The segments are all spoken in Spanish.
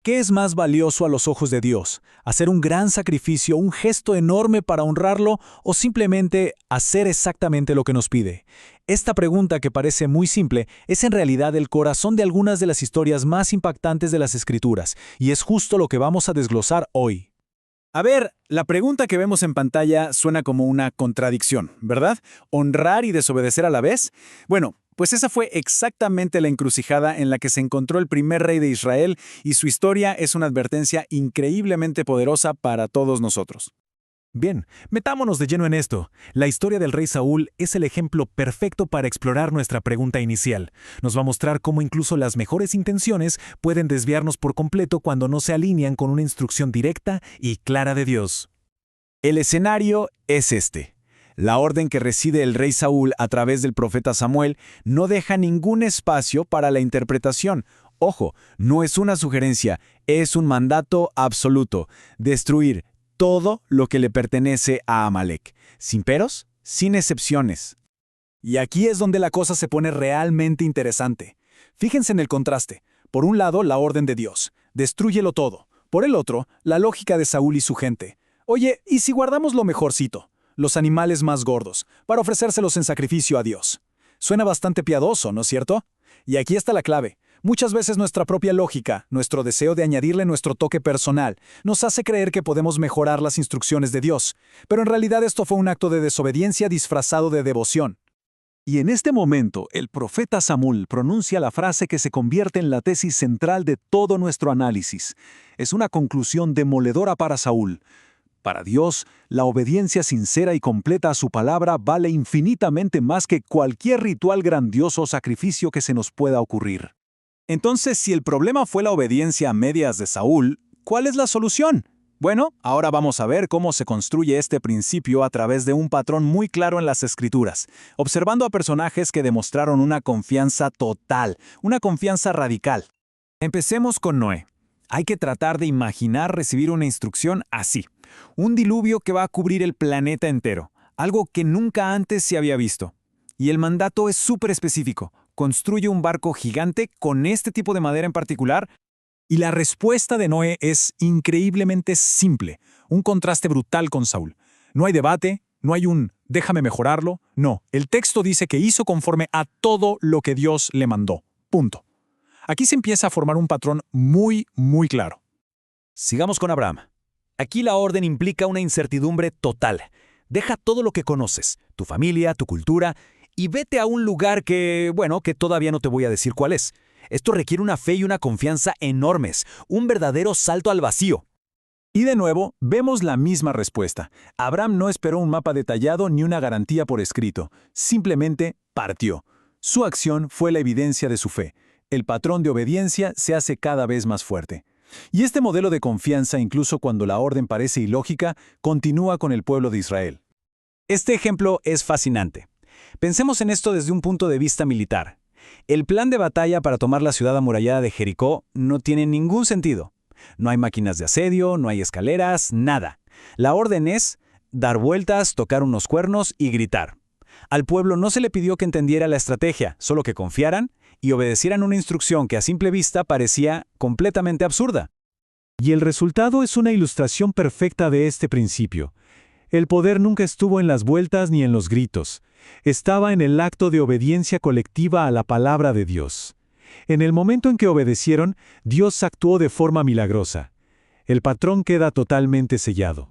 ¿Qué es más valioso a los ojos de Dios? ¿Hacer un gran sacrificio, un gesto enorme para honrarlo o simplemente hacer exactamente lo que nos pide? Esta pregunta, que parece muy simple, es en realidad el corazón de algunas de las historias más impactantes de las Escrituras, y es justo lo que vamos a desglosar hoy. A ver, la pregunta que vemos en pantalla suena como una contradicción, ¿verdad? ¿Honrar y desobedecer a la vez? Bueno, pues esa fue exactamente la encrucijada en la que se encontró el primer rey de Israel, y su historia es una advertencia increíblemente poderosa para todos nosotros. Bien, metámonos de lleno en esto. La historia del rey Saúl es el ejemplo perfecto para explorar nuestra pregunta inicial. Nos va a mostrar cómo incluso las mejores intenciones pueden desviarnos por completo cuando no se alinean con una instrucción directa y clara de Dios. El escenario es este. La orden que recibe el rey Saúl a través del profeta Samuel no deja ningún espacio para la interpretación. Ojo, no es una sugerencia, es un mandato absoluto: destruir todo lo que le pertenece a Amalek, sin peros, sin excepciones. Y aquí es donde la cosa se pone realmente interesante. Fíjense en el contraste. Por un lado, la orden de Dios: destrúyelo todo. Por el otro, la lógica de Saúl y su gente: oye, ¿y si guardamos lo mejorcito, los animales más gordos, para ofrecérselos en sacrificio a Dios? Suena bastante piadoso, ¿no es cierto? Y aquí está la clave. Muchas veces nuestra propia lógica, nuestro deseo de añadirle nuestro toque personal, nos hace creer que podemos mejorar las instrucciones de Dios, pero en realidad esto fue un acto de desobediencia disfrazado de devoción. Y en este momento, el profeta Samuel pronuncia la frase que se convierte en la tesis central de todo nuestro análisis. Es una conclusión demoledora para Saúl. Para Dios, la obediencia sincera y completa a su palabra vale infinitamente más que cualquier ritual grandioso o sacrificio que se nos pueda ocurrir. Entonces, si el problema fue la obediencia a medias de Saúl, ¿cuál es la solución? Bueno, ahora vamos a ver cómo se construye este principio a través de un patrón muy claro en las Escrituras, observando a personajes que demostraron una confianza total, una confianza radical. Empecemos con Noé. Hay que tratar de imaginar recibir una instrucción así: un diluvio que va a cubrir el planeta entero, algo que nunca antes se había visto. Y el mandato es súper específico: construye un barco gigante con este tipo de madera en particular. Y la respuesta de Noé es increíblemente simple, un contraste brutal con Saúl. No hay debate, no hay un déjame mejorarlo, no. El texto dice que hizo conforme a todo lo que Dios le mandó. Punto. Aquí se empieza a formar un patrón muy claro. Sigamos con Abraham. Aquí la orden implica una incertidumbre total. Deja todo lo que conoces, tu familia, tu cultura, y vete a un lugar que todavía no te voy a decir cuál es. Esto requiere una fe y una confianza enormes, un verdadero salto al vacío. Y de nuevo, vemos la misma respuesta. Abraham no esperó un mapa detallado ni una garantía por escrito. Simplemente partió. Su acción fue la evidencia de su fe. El patrón de obediencia se hace cada vez más fuerte. Y este modelo de confianza, incluso cuando la orden parece ilógica, continúa con el pueblo de Israel. Este ejemplo es fascinante. Pensemos en esto desde un punto de vista militar. El plan de batalla para tomar la ciudad amurallada de Jericó no tiene ningún sentido. No hay máquinas de asedio, no hay escaleras, nada. La orden es dar vueltas, tocar unos cuernos y gritar. Al pueblo no se le pidió que entendiera la estrategia, solo que confiaran y obedecieran una instrucción que a simple vista parecía completamente absurda. Y el resultado es una ilustración perfecta de este principio. El poder nunca estuvo en las vueltas ni en los gritos. Estaba en el acto de obediencia colectiva a la palabra de Dios. En el momento en que obedecieron, Dios actuó de forma milagrosa. El patrón queda totalmente sellado.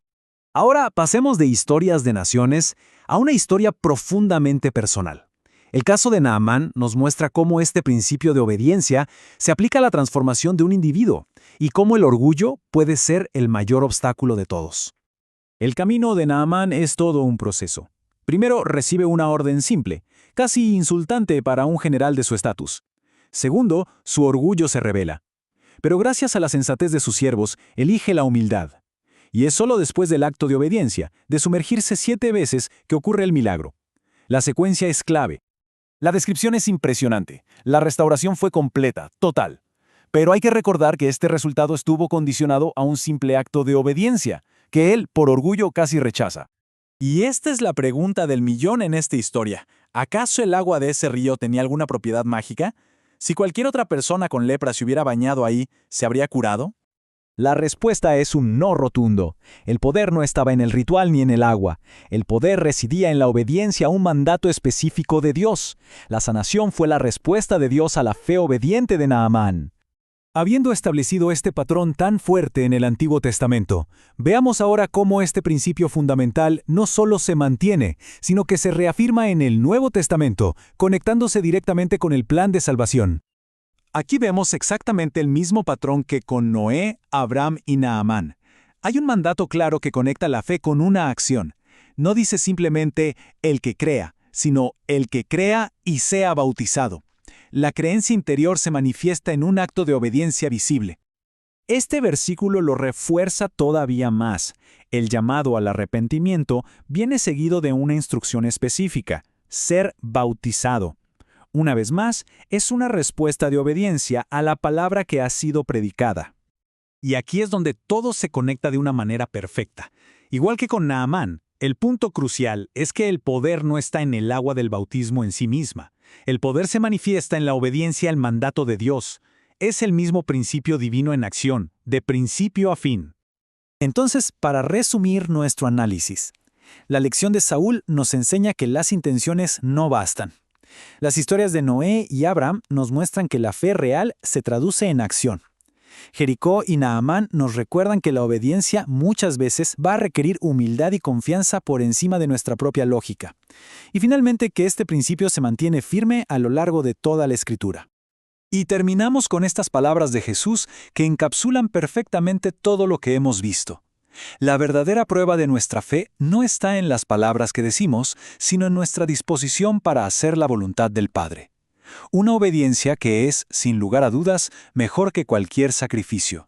Ahora pasemos de historias de naciones a una historia profundamente personal. El caso de Naamán nos muestra cómo este principio de obediencia se aplica a la transformación de un individuo y cómo el orgullo puede ser el mayor obstáculo de todos. El camino de Naamán es todo un proceso. Primero, recibe una orden simple, casi insultante para un general de su estatus. Segundo, su orgullo se revela. Pero gracias a la sensatez de sus siervos, elige la humildad. Y es solo después del acto de obediencia, de sumergirse 7 veces, que ocurre el milagro. La secuencia es clave. La descripción es impresionante. La restauración fue completa, total. Pero hay que recordar que este resultado estuvo condicionado a un simple acto de obediencia, que él, por orgullo, casi rechaza. Y esta es la pregunta del millón en esta historia. ¿Acaso el agua de ese río tenía alguna propiedad mágica? Si cualquier otra persona con lepra se hubiera bañado ahí, ¿se habría curado? La respuesta es un no rotundo. El poder no estaba en el ritual ni en el agua. El poder residía en la obediencia a un mandato específico de Dios. La sanación fue la respuesta de Dios a la fe obediente de Naamán. Habiendo establecido este patrón tan fuerte en el Antiguo Testamento, veamos ahora cómo este principio fundamental no solo se mantiene, sino que se reafirma en el Nuevo Testamento, conectándose directamente con el plan de salvación. Aquí vemos exactamente el mismo patrón que con Noé, Abraham y Naamán. Hay un mandato claro que conecta la fe con una acción. No dice simplemente el que crea, sino el que crea y sea bautizado. La creencia interior se manifiesta en un acto de obediencia visible. Este versículo lo refuerza todavía más. El llamado al arrepentimiento viene seguido de una instrucción específica: ser bautizado. Una vez más, es una respuesta de obediencia a la palabra que ha sido predicada. Y aquí es donde todo se conecta de una manera perfecta. Igual que con Naamán, el punto crucial es que el poder no está en el agua del bautismo en sí misma. El poder se manifiesta en la obediencia al mandato de Dios. Es el mismo principio divino en acción, de principio a fin. Entonces, para resumir nuestro análisis, la lección de Saúl nos enseña que las intenciones no bastan. Las historias de Noé y Abraham nos muestran que la fe real se traduce en acción. Jericó y Naamán nos recuerdan que la obediencia muchas veces va a requerir humildad y confianza por encima de nuestra propia lógica. Y finalmente que este principio se mantiene firme a lo largo de toda la Escritura. Y terminamos con estas palabras de Jesús que encapsulan perfectamente todo lo que hemos visto. La verdadera prueba de nuestra fe no está en las palabras que decimos, sino en nuestra disposición para hacer la voluntad del Padre. Una obediencia que es, sin lugar a dudas, mejor que cualquier sacrificio.